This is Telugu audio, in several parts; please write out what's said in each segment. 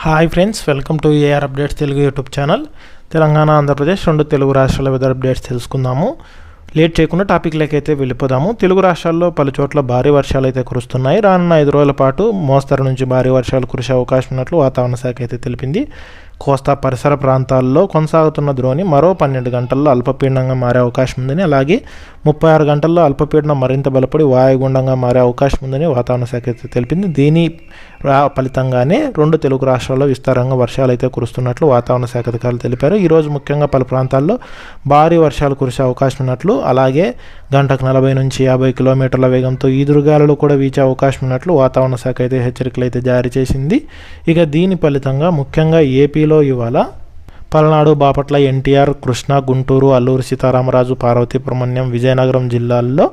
Hi friends, welcome to AR updates Telugu YouTube channel. Telangana, Andhra Pradesh రెండు తెలుగు రాష్ట్రాల వెదర్ అప్డేట్స్ తెలుసుకుందాము. లేట్ చేయకుండా టాపిక్లోకి అయితే వెళ్ళిపోదాము. తెలుగు రాష్ట్రాల్లో పలు చోట్ల భారీ వర్షాలు అయితే కురుస్తున్నాయి. రానున్న 5 రోజుల పాటు మోస్తరు నుంచి భారీ వర్షాలు కురిసే అవకాశం ఉన్నట్లు వాతావరణ శాఖ అయితే తెలిపింది. కోస్తా పరిసర ప్రాంతాల్లో కొనసాగుతున్న ద్రోణి మరో 12 గంటల్లో అల్పపీడనంగా మారే అవకాశం ఉందని, అలాగే 36 గంటల్లో అల్పపీడనం మరింత బలపడి వాయుగుండంగా మారే అవకాశం ఉందని వాతావరణ శాఖ అయితే తెలిపింది. దీని ఫలితంగానే రెండు తెలుగు రాష్ట్రాల్లో విస్తారంగా వర్షాలు అయితే కురుస్తున్నట్లు వాతావరణ శాఖ అధికారులు తెలిపారు. ఈరోజు ముఖ్యంగా పలు ప్రాంతాల్లో భారీ వర్షాలు కురిసే అవకాశం ఉన్నట్లు, అలాగే గంటకు 40 నుంచి 50 కిలోమీటర్ల వేగంతో ఈదురుగాలులు కూడా వీచే అవకాశం ఉన్నట్లు వాతావరణ శాఖ అయితే హెచ్చరికలు అయితే జారీ చేసింది. ఇక దీని ఫలితంగా ముఖ్యంగా ఏపీలో ఇవాళ పల్నాడు, బాపట్ల, ఎన్టీఆర్, కృష్ణా, గుంటూరు, అల్లూరు సీతారామరాజు, పార్వతీపురం, విజయనగరం జిల్లాల్లో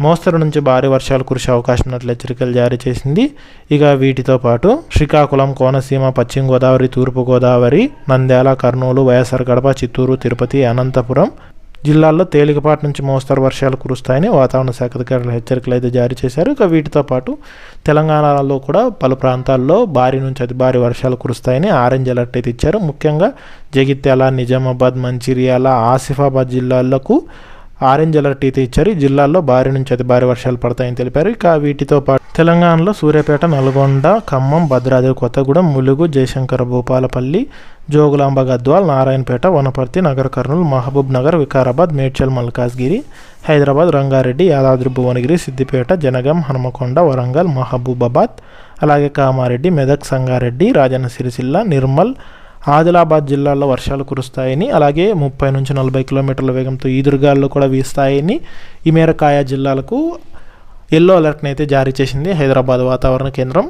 మోస్తరు నుంచి భారీ వర్షాలు కురిసే అవకాశం ఉన్నట్లు హెచ్చరికలు జారీ చేసింది. ఇక వీటితో పాటు శ్రీకాకుళం, కోనసీమ, పశ్చిమ గోదావరి, తూర్పు గోదావరి, నంద్యాల, కర్నూలు, వైఎస్ఆర్ కడప, చిత్తూరు, తిరుపతి, అనంతపురం జిల్లాల్లో తేలికపాటి నుంచి మోస్తరు వర్షాలు కురుస్తాయని వాతావరణ శాఖ అధికారులు హెచ్చరికలు అయితే జారీ చేశారు. ఇక వీటితో పాటు తెలంగాణలో కూడా పలు ప్రాంతాల్లో భారీ నుంచి అతి భారీ వర్షాలు కురుస్తాయని ఆరెంజ్ అలర్ట్ అయితే ఇచ్చారు. ముఖ్యంగా జగిత్యాల, నిజామాబాద్, మంచిర్యాల, ఆసిఫాబాద్ జిల్లాలకు ఆరెంజ్ అలర్ట్ అయితే ఇచ్చారు. ఈ జిల్లాల్లో భారీ నుంచి అతి భారీ వర్షాలు పడతాయని తెలిపారు. ఇక వీటితో పాటు తెలంగాణలో సూర్యాపేట, నల్గొండ, ఖమ్మం, భద్రాద్రి కొత్తగూడెం, ములుగు, జయశంకర్, భూపాలపల్లి, జోగులాంబ గద్వాల్, నారాయణపేట, వనపర్తి, నగర్ కర్నూలు, మహబూబ్ నగర్, వికారాబాద్, మేడ్చల్, మల్కాజ్గిరి, హైదరాబాద్, రంగారెడ్డి, యాదాద్రి భువనగిరి, సిద్దిపేట, జనగాం, హనుమకొండ, వరంగల్, మహబూబాబాద్, అలాగే కామారెడ్డి, మెదక్, సంగారెడ్డి, రాజన్న సిరిసిల్ల, నిర్మల్, ఆదిలాబాద్ జిల్లాల్లో వర్షాలు కురుస్తాయని, అలాగే 30 నుంచి 40 కిలోమీటర్ల వేగంతో ఈదురుగాలు కూడా వీస్తాయని ఈ మేరకు ఆయా జిల్లాలకు ఎల్లో అలర్ట్ని అయితే జారీ చేసింది హైదరాబాద్ వాతావరణ కేంద్రం.